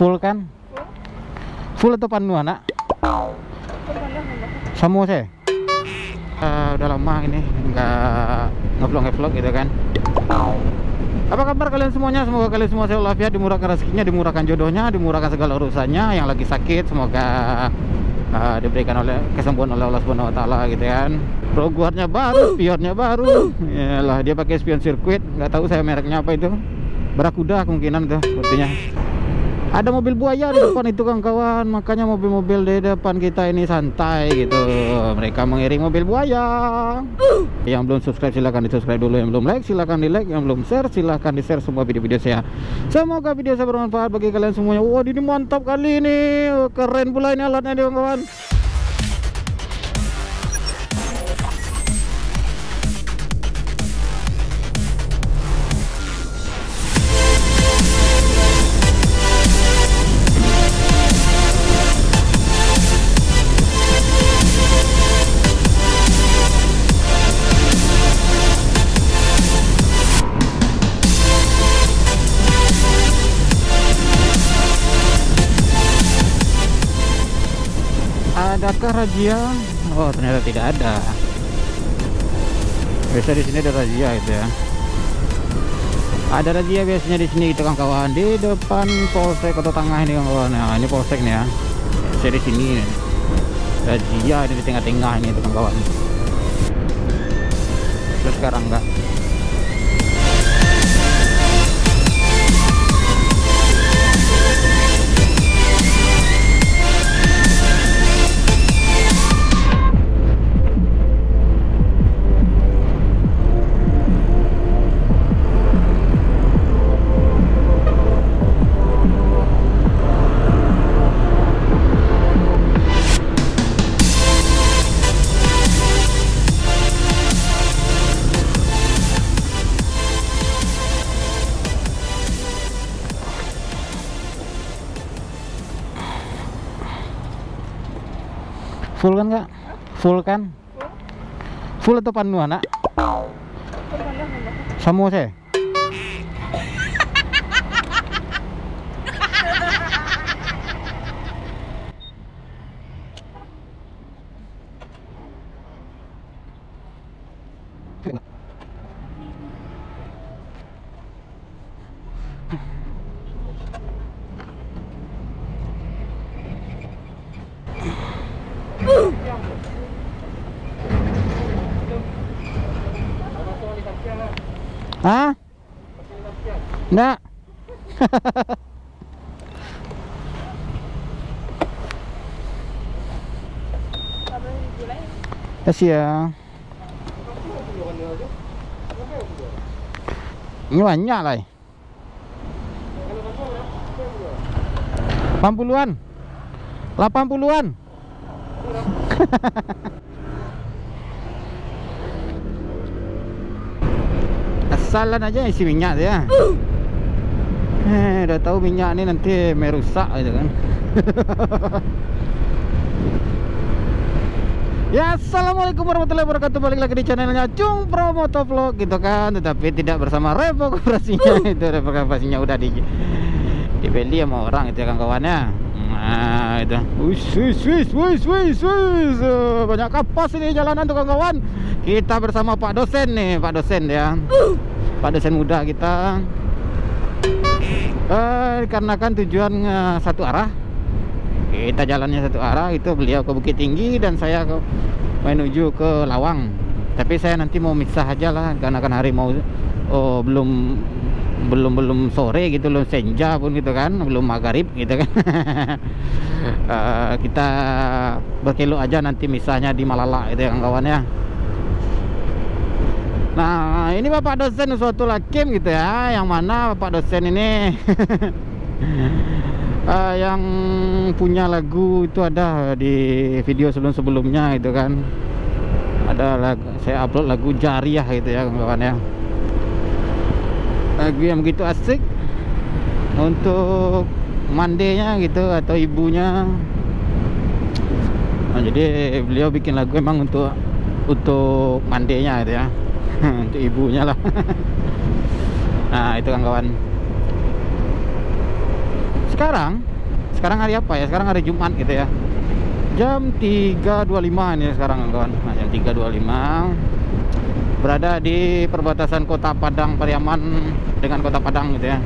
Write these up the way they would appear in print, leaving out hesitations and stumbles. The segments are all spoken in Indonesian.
Full kan? Full atau penuh anak? Semua saya. Udah lama ini nggak ngevlog gitu kan. Apa kabar kalian semuanya? Semoga kalian semua sehat walafiat, dimurahkan rezekinya, dimurahkan jodohnya, dimurahkan segala urusannya. Yang lagi sakit semoga diberikan oleh kesembuhan oleh Allah Subhanahu wa taala gitu kan. Pro guardnya baru, spionnya baru. Yalah, dia pakai spion sirkuit, nggak tahu saya mereknya apa itu. Barakuda kemungkinan tuh sepertinya. Ada mobil buaya di depan itu kawan-kawan, makanya mobil-mobil di depan kita ini santai gitu. Mereka mengiring mobil buaya. Yang belum subscribe silahkan di subscribe dulu, yang belum like silahkan di like, yang belum share silahkan di share semua video-video saya. Semoga video saya bermanfaat bagi kalian semuanya. Wah, ini mantap kali ini, keren pula ini alatnya nih kawan-kawan. Adakah razia? Oh, ternyata tidak ada. Biasa di sini ada razia itu ya. Ada razia biasanya di sini itu kawan-kawan, di depan polsek atau tengah ini kawan-kawan. Nah, ini polsek nih ya. Biasa di sini razia ini di tengah-tengah ini itu kawan-kawan. Terus sekarang enggak. Full kan kak? Full kan? Full atau penuh anak? Semua saya. Hah? Enggak. Kasih ya. Ini banyak lah. 80-an. 80-an. Asalan aja isi minyak ya. Udah tahu minyak ini nanti merusak gitu kan. Ya, assalamualaikum warahmatullahi wabarakatuh. Balik lagi di channelnya Cung Pro Motovlog gitu kan, tetapi tidak bersama Revo Koperasinya. Itu Revo Koperasinya udah dibeli sama orang itu ya kawan-kawannya. Nah itu, wis, banyak kapas ini jalanan tuh kawan-kawan. Kita bersama Pak dosen nih, Pak dosen ya, Pak dosen muda kita. Karena kan tujuan satu arah, kita jalannya satu arah, itu beliau ke Bukit Tinggi dan saya menuju ke Lawang. Tapi saya nanti mau misah aja lah, karena kan hari mau belum sore gitu, belum senja pun gitu kan, belum maghrib gitu kan. Kita berkilo aja nanti misahnya di Malala gitu ya kawan-kawan ya. Nah ini Bapak dosen suatu lakim gitu ya, yang mana Bapak dosen ini yang punya lagu itu ada di video sebelum-sebelumnya gitu kan. Ada lagu, saya upload lagu Jariah gitu ya kawan-kawan ya. Lagu yang begitu asik untuk mandenya gitu atau ibunya. Nah, jadi beliau bikin lagu emang untuk mandenya gitu ya. Untuk ibunya lah. Nah itu kan kawan. Sekarang Sekarang hari apa ya? Sekarang hari Jumat gitu ya. Jam 3.25 ini sekarang kawan. Nah, jam 3.25 berada di perbatasan Kota Padang Pariaman dengan Kota Padang gitu ya.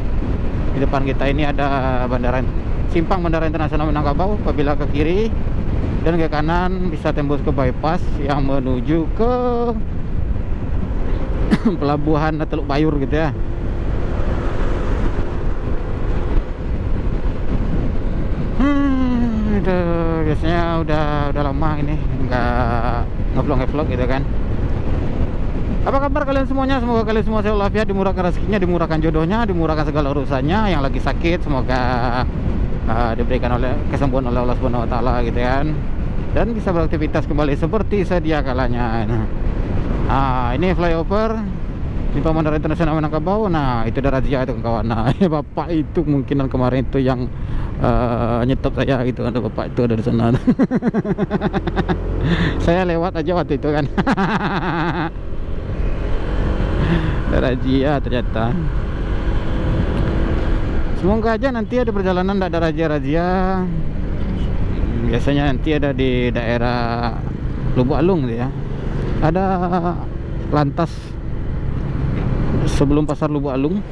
Di depan kita ini ada simpang Bandara Internasional Minangkabau. Apabila ke kiri dan ke kanan bisa tembus ke bypass yang menuju ke pelabuhan Teluk Bayur gitu ya. Biasanya udah lama ini nggak ngevlog gitu kan. Apa kabar kalian semuanya? Semoga kalian semua sehat walafiat, dimurahkan rezekinya, dimurahkan jodohnya, dimurahkan segala urusannya. Yang lagi sakit semoga diberikan kesembuhan oleh Allah Subhanahu wa taala gitu kan. Dan bisa beraktivitas kembali seperti sedia kalanya. Nah, ini flyover Simpang Bandara Internasional Minangkabau. Nah, itu ada razia itu kawan. Nah, bapak itu mungkinan kemarin itu yang nyetop saya gitu. Ada bapak itu ada di sana. Saya lewat aja waktu itu kan. Ada razia ternyata. Semoga aja nanti ada perjalanan tidak ada razia-razia. Biasanya nanti ada di daerah Lubuk Alung gitu ya. Ada lantas sebelum pasar Lubuk Alung.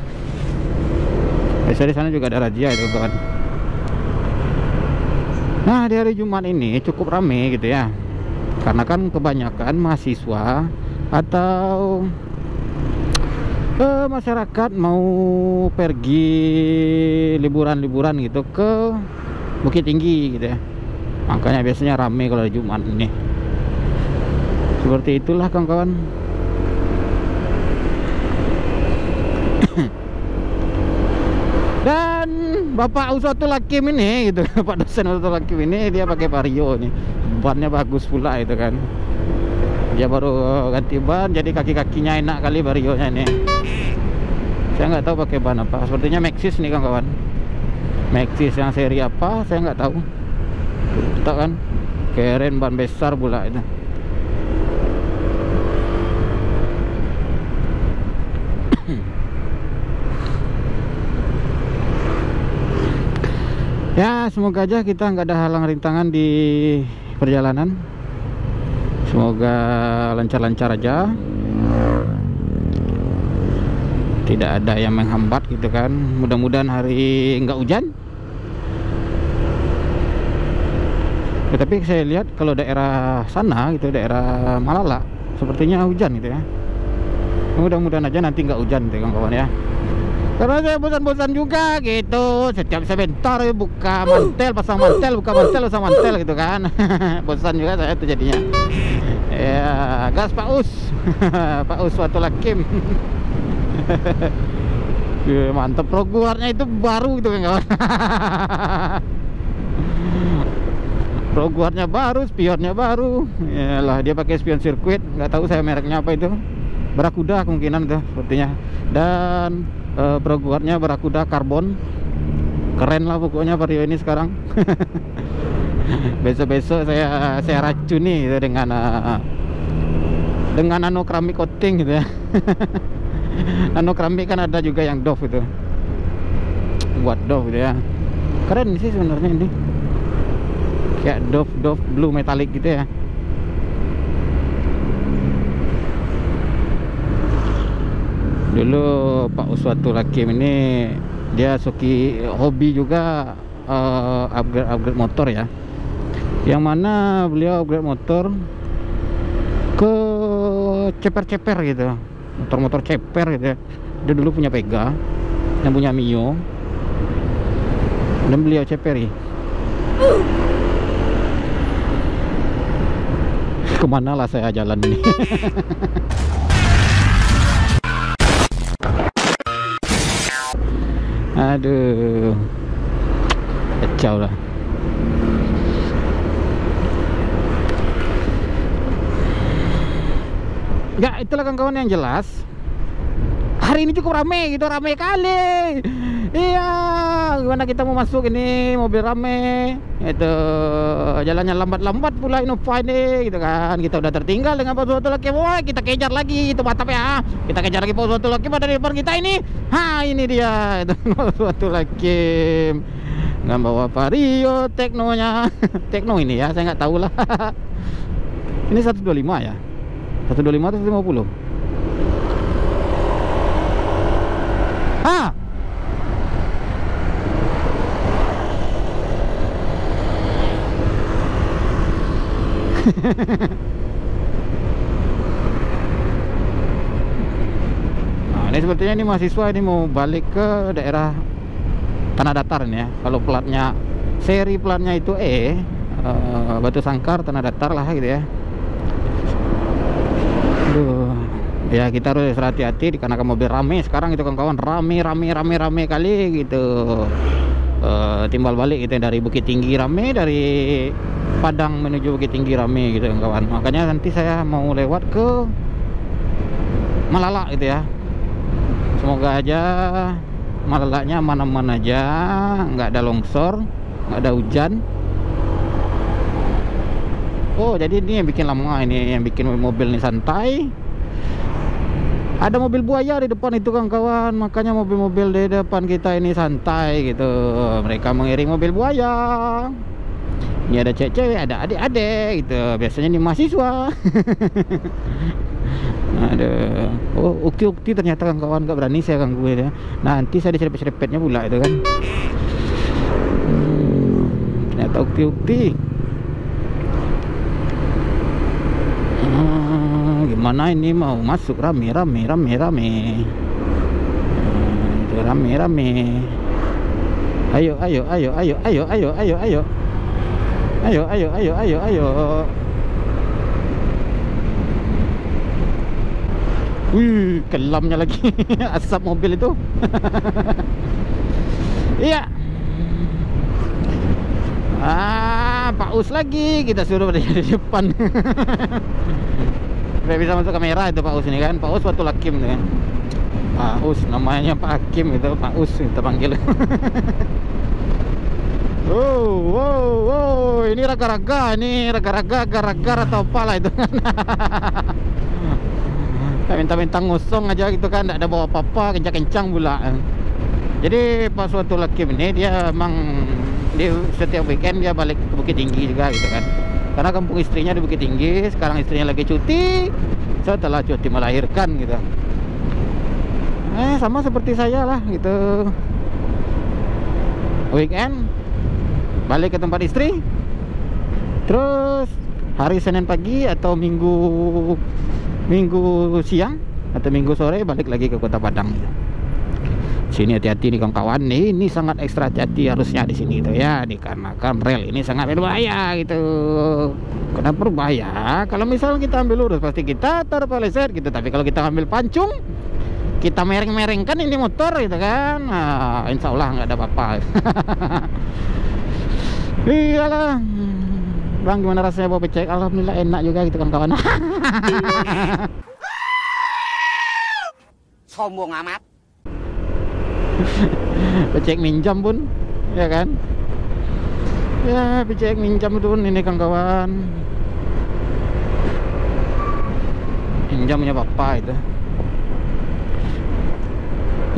Biasanya di sana juga ada razia itu kawan. Nah, di hari Jumat ini cukup rame gitu ya. Karena kan kebanyakan mahasiswa atau masyarakat mau pergi liburan-liburan gitu ke Bukit Tinggi gitu ya. Makanya biasanya rame kalau hari Jumat ini. Seperti itulah kawan-kawan. Dan Bapak Uswatul Hakim ini gitu, Pak dosen Uswatul Hakim ini dia pakai vario nih. Bannya bagus pula itu kan. Dia baru ganti ban jadi kaki-kakinya enak kali varionya ini. Saya nggak tahu pakai ban apa. Sepertinya Maxxis nih kawan-kawan. Maxxis yang seri apa saya nggak tahu. Tahu kan? Keren ban besar pula itu. Ya, semoga aja kita nggak ada halang rintangan di perjalanan. Semoga lancar-lancar aja. Tidak ada yang menghambat gitu kan. Mudah-mudahan hari nggak hujan. Tapi saya lihat kalau daerah sana gitu, daerah Malala sepertinya hujan gitu ya. Mudah-mudahan aja nanti nggak hujan gitu kawan-kawan ya. Karena saya bosan-bosan juga gitu. Setiap sebentar buka mantel, pasang mantel, buka mantel, pasang mantel gitu kan. Bosan juga saya itu jadinya. Ya, gas Pak Us. Pak Uswatul Hakim. Mantap, proguarnya itu baru gitu kan kawan. Proguarnya baru, spionnya baru. Yalah, dia pakai spion sirkuit, nggak tahu saya mereknya apa itu. Barakuda kemungkinan tuh sepertinya. Dan proguarnya Barakuda karbon. Keren lah pokoknya vario ini sekarang. Besok-besok saya racuni gitu dengan nano keramik coating gitu ya. Nano keramik kan ada juga yang Dove itu. Buat Dove gitu ya. Keren sih sebenarnya ini. Kayak Dove blue metallic gitu ya. Dulu Pak Uswatul Hakim ini dia hobi juga upgrade motor ya. Yang mana beliau upgrade motor ke ceper-ceper gitu. Motor-motor ceper gitu ya. Dia dulu punya Pega, yang punya Mio, dan beliau ceperi. Kemana lah saya jalan ini. Aduh, kacau lah. Ya itulah kawan-kawan yang jelas. Hari ini cukup rame gitu, rame kali. Iya, gimana kita mau masuk ini mobil rame. Itu jalannya lambat-lambat pula Innova ini gitu kan. Kita udah tertinggal dengan Pak Uswatul Hakim. Wah, kita kejar lagi itu mantap ya. Kita kejar lagi Pak Uswatul Hakim ada di depan kita ini. Ha, ini dia itu Pak Uswatul Hakim. nggak bawa Vario Teknonya. Tekno ini ya, saya nggak tahu lah. Ini 125 ya, 125 atau 150. Ah, nah ini sepertinya ini mahasiswa ini mau balik ke daerah Tanah Datar ini ya. Kalau platnya, seri platnya itu Batu Sangkar, Tanah Datar lah gitu ya. Aduh, ya kita harus hati-hati dikarenakan mobil rame sekarang gitu kawan-kawan, rame kali gitu. Timbal balik gitu dari Bukit Tinggi rame, dari Padang menuju Bukit Tinggi rame gitu kawan. Makanya nanti saya mau lewat ke Malala gitu ya. Semoga aja Malalanya aman-aman aja, nggak ada longsor, nggak ada hujan. Oh jadi ini yang bikin lama, ini yang bikin mobil ini santai. Ada mobil buaya di depan itu kawan-kawan, makanya mobil-mobil di depan kita ini santai gitu. Mereka mengiring mobil buaya. Ini ada cewek-cewek, ada adik-adik gitu. Biasanya ini mahasiswa. Aduh. Oh, ukti-ukti ternyata kawan-kawan, gak berani saya ganggu ya. Nanti saya diserempet-serempetnya pula itu kan. Ternyata ukti-ukti. Gimana ini mau masuk rame. Itu rame. Ayo. Wih, kelamnya lagi. Asap mobil itu. Iya. Pak Us lagi kita suruh berada di depan. Supaya bisa masuk kamera itu Pak Us ini kan. Pak Us Fatul Hakim kan. Pak Us namanya Pak Hakim itu, Pak Us kita panggil. Wow, ini raga-raga gara-gara atau apalah itu kan. Minta-minta ngosong aja gitu kan, tidak ada bawa apa-apa, kencang-kencang pula. Jadi pas suatu Hakim ini dia emang di setiap weekend dia balik ke Bukit Tinggi juga gitu kan, karena kampung istrinya di Bukit Tinggi. Sekarang istrinya lagi cuti setelah cuti melahirkan gitu. Sama seperti saya lah gitu, weekend balik ke tempat istri, terus hari Senin pagi atau Minggu siang atau Minggu sore balik lagi ke Kota Padang. Sini hati-hati nih kawan-kawan, ini sangat ekstra hati harusnya di sini gitu ya, dikarenakan rel ini sangat berbahaya gitu. Kenapa berbahaya? Kalau misalnya kita ambil lurus pasti kita terpeleset gitu, tapi kalau kita ambil pancung, kita mereng-merengkan ini motor gitu kan, nah, insya Allah nggak ada apa-apa. Iyalah Bang, gimana rasanya bawa becek? Alhamdulillah enak juga gitu kawan-kawan. Sombong amat. Becek minjam pun, ya kan? Ya, becek minjam pun ini kawan-kawan. Minjamnya bapak itu.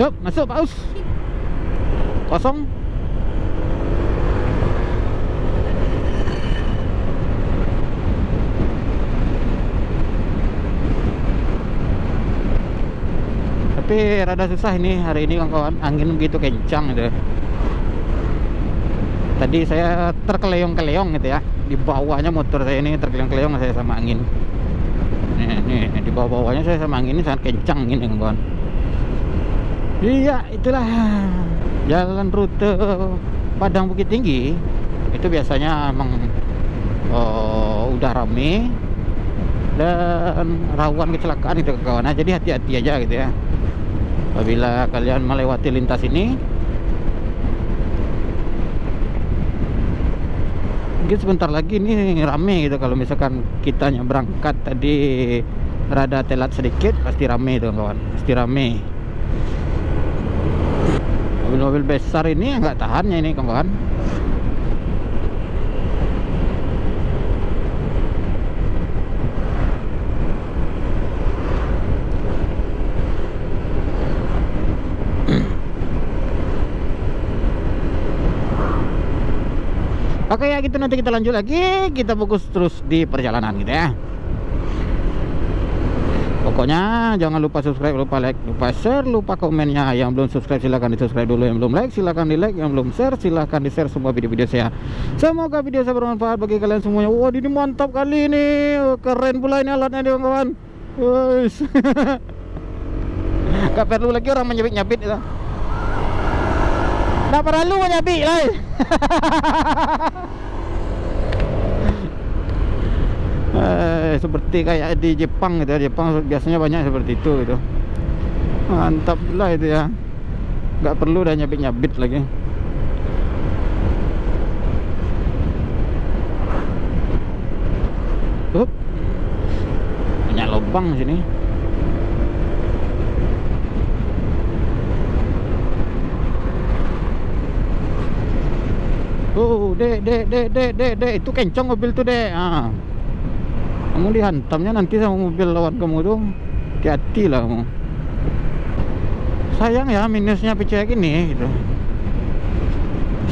Yuk, masuk Pak Us. Kosong. Tapi rada susah ini hari ini kawan-kawan, angin begitu kencang gitu. Tadi saya terkeleong-keleong gitu ya, di bawahnya motor saya ini terkeleong-keleong saya sama angin. Nih di bawah-bawahnya saya sama angin ini sangat kencang ini kawan-kawan. Iya, itulah jalan rute Padang Bukit Tinggi. Itu biasanya emang udah rame dan rawan kecelakaan itu kawan. Nah, jadi hati-hati aja gitu ya apabila kalian melewati lintas ini. Mungkin sebentar lagi nih rame gitu. Kalau misalkan kitanya berangkat tadi rada telat sedikit, pasti rame itu kawan, pasti rame. Mobil-mobil besar ini nggak tahannya ini kawan. Oke ya gitu, nanti kita lanjut lagi, kita fokus terus di perjalanan gitu ya. Pokoknya jangan lupa subscribe, lupa like, lupa share, lupa komennya. Yang belum subscribe silahkan di subscribe dulu, yang belum like silahkan di like, yang belum share silahkan di share semua video-video saya. Semoga video saya bermanfaat bagi kalian semuanya. Wah, ini mantap kali ini, keren pula ini alatnya nih kawan. Wush. Gak perlu lagi orang menyabit-nyabit itu. Gak perlu menyabit lah. Seperti kayak di Jepang gitu ya. Jepang biasanya banyak seperti itu gitu. Mantap lah itu ya. Gak perlu udah nyabit-nyabit lagi. Banyak lubang sini. Dek, itu kencang mobil tuh, Dek. Kamu dihantamnya nanti sama mobil lawan kamu tuh. Hati-hati lah kamu. Sayang ya minusnya PCX ini gitu.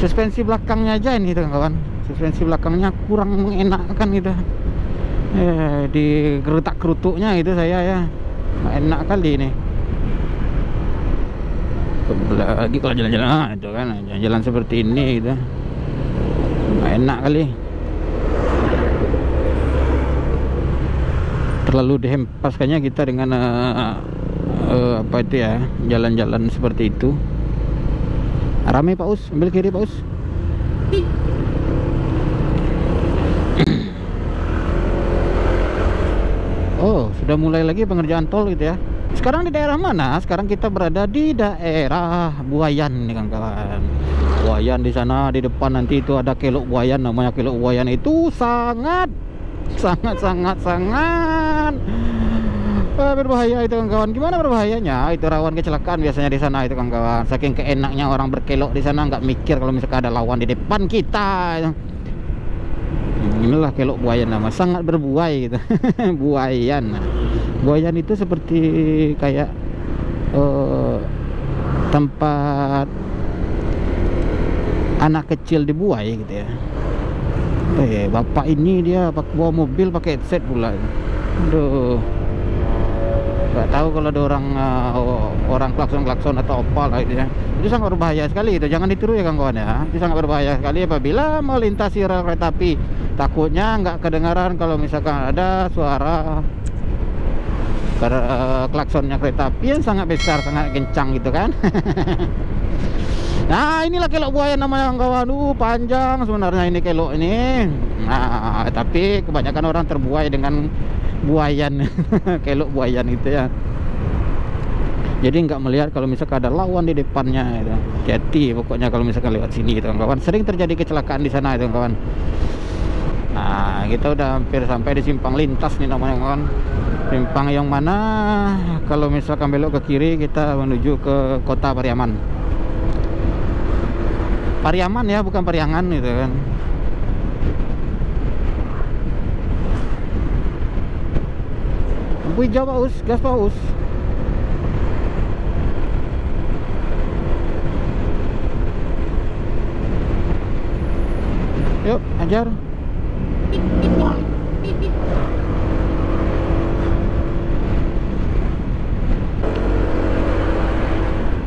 Suspensi belakangnya aja ini tuh kawan. Suspensi belakangnya kurang mengenakkan gitu. Di gerutak-gerutuknya gitu saya ya. Nggak enak kali ini. Lagi kalau jalan-jalan itu kan, jalan-jalan seperti ini gitu. Nggak enak kali. Terlalu dihempaskannya kita dengan apa itu ya, jalan-jalan seperti itu. Rame Pak Us, ambil kiri Pak Us. Oh, sudah mulai lagi pengerjaan tol gitu ya. Sekarang di daerah mana? Sekarang kita berada di daerah Buayan nih kawan. Buayan di sana di depan nanti itu ada Kelok Buayan, namanya Kelok Buayan itu sangat berbahaya itu kawan. Gimana berbahayanya? Itu rawan kecelakaan biasanya di sana itu kawan. Saking keenaknya orang berkelok di sana, nggak mikir kalau misalkan ada lawan di depan kita. Inilah Kelok Buayan nama, sangat berbuai gitu. Buayan. Buayan itu seperti kayak tempat anak kecil dibuai gitu ya. Bapak ini dia bawa mobil pakai headset pula. Aduh. Gak tahu kalau ada orang klakson atau apa lah itu ya. Itu sangat berbahaya sekali itu. Jangan ditiru ya kawan ya. Itu sangat berbahaya sekali apabila melintasi rel kereta api. Takutnya nggak kedengaran kalau misalkan ada suara klaksonnya kereta api yang sangat besar, sangat kencang gitu kan. Nah, inilah Kelok Buayan namanya kawan. Panjang sebenarnya ini kelok ini. Nah, tapi kebanyakan orang terbuai dengan buayan. Kelok Buayan itu ya. Jadi nggak melihat kalau misalkan ada lawan di depannya itu. Hati-hati pokoknya kalau misalkan lewat sini gitu kawan. Sering terjadi kecelakaan di sana itu kawan. Nah, kita udah hampir sampai di simpang lintas nih namanya kawan. Simpang yang mana kalau misalkan belok ke kiri kita menuju ke kota Pariaman. Pariaman ya, bukan Pariangan gitu kan. Lampu hijau Pak Us, gas Pak Us. Yuk, ajar.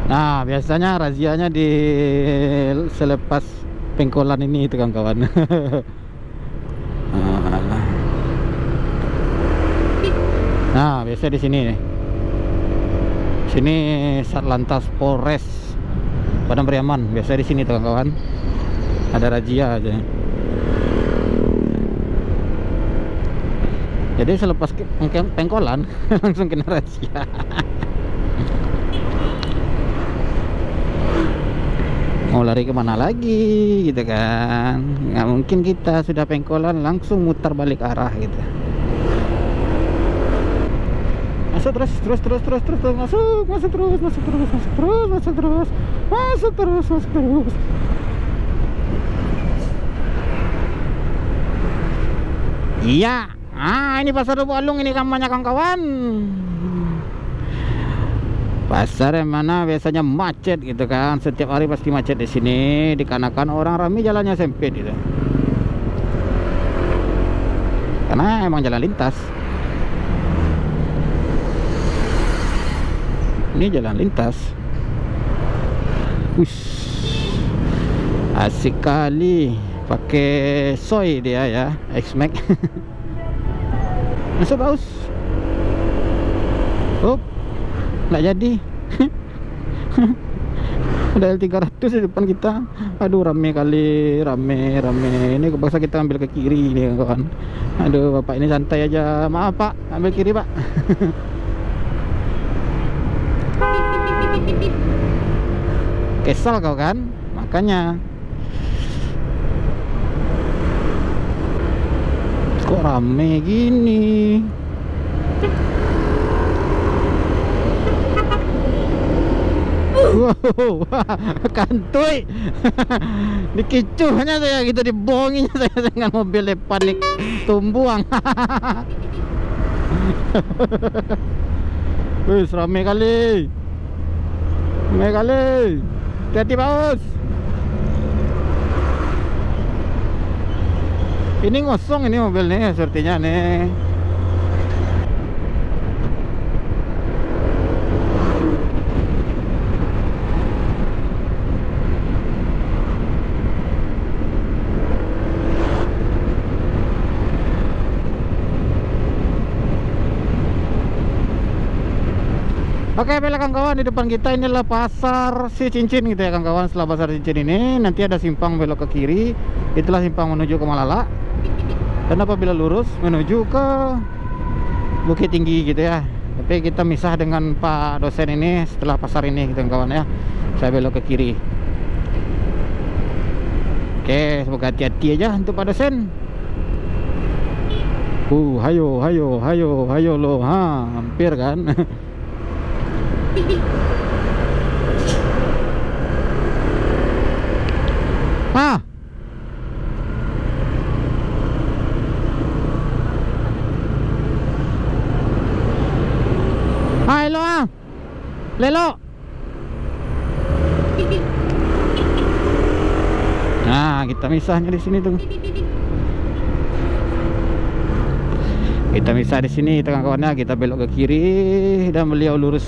Nah, biasanya razianya di selepas pengkolan ini itu kawan-kawan. Nah, biasa di sini nih. Sini Satlantas Polres Padang Pariaman. Biasa di sini kawan-kawan. Ada razia aja. Jadi selepas pengkolan langsung kena razia. Mau lari kemana lagi gitu kan. Nggak mungkin kita sudah pengkolan langsung mutar balik arah gitu. Masuk terus masuk terus. Iya. Ini pasar Duku Alung ini kampanye kawan-kawan. Pasar yang mana biasanya macet gitu kan. Setiap hari pasti macet di sini dikarenakan orang ramai, jalannya sempit gitu. karena emang jalan lintas. Ini jalan lintas. Asik kali pakai soy dia ya, X-Max. Masuk baus. Nggak jadi. Ada L300 di depan kita. Aduh, rame kali, rame. Ini kepaksa kita ambil ke kiri nih kawan. Aduh, bapak ini santai aja. Maaf pak, ambil kiri pak. Kesal kau kan, makanya. Kok rame gini? Wow, kantui. Dikicuhnya saya gitu, dibohonginya saya dengan mobil panik tumbuang. Wih, rame kali. Hati-hati bos. Ini ngosong ini mobil nih sepertinya nih. Oke, baiklah kawan-kawan, di depan kita inilah pasar si cincin gitu ya kawan-kawan. Setelah pasar cincin ini nanti ada simpang belok ke kiri, itulah simpang menuju ke Malala. Dan apabila lurus menuju ke Bukit Tinggi gitu ya. Tapi kita misah dengan Pak dosen ini setelah pasar ini gitu kawan ya. Saya belok ke kiri. Oke, semoga hati-hati aja untuk Pak dosen. Hayo lo, hampir kan. Hai lo Lelo. Nah, kita misahnya di sini tuh. Kita misah di sini kawan-kawannya, kita belok ke kiri dan beliau lurus.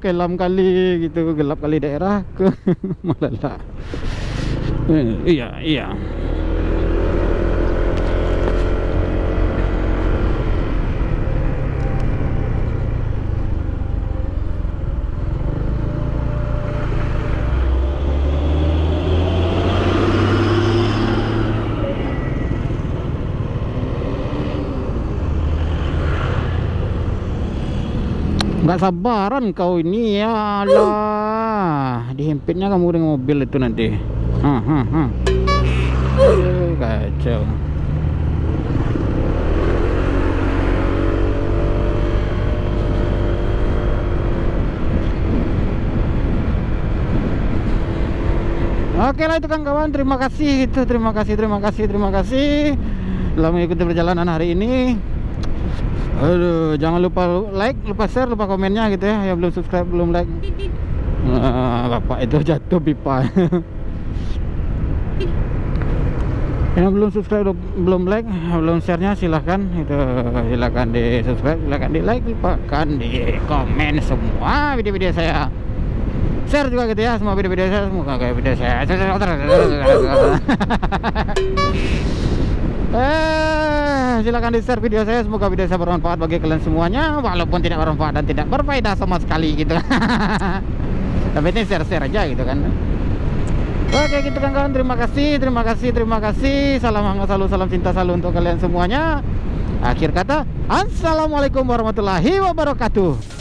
Kelam kali gitu, gelap kali daerah ke Malala. Iya. Nggak sabaran kau ini ya lah. Dihempitnya kamu dengan mobil itu nanti. Kacau. Oke lah itu kawan-kawan, terima kasih gitu, terima kasih telah mengikuti perjalanan hari ini. Aduh, jangan lupa like, lupa share, lupa komennya gitu ya. Yang belum subscribe, belum like. Bapak itu jatuh pipa. Yang belum subscribe, belum like, belum share-nya silahkan itu, silahkan di subscribe, silahkan di like, lupakan di komen semua video-video saya. Share juga gitu ya, semua video-video saya, semoga kayak video saya. Silakan di-share video saya, semoga video saya bermanfaat bagi kalian semuanya, walaupun tidak bermanfaat dan tidak berfaedah sama sekali gitu. Tapi ini share-share aja gitu kan. Oke gitu kan kawan, terima kasih. Salam hangat selalu, salam cinta selalu untuk kalian semuanya. Akhir kata, assalamualaikum warahmatullahi wabarakatuh.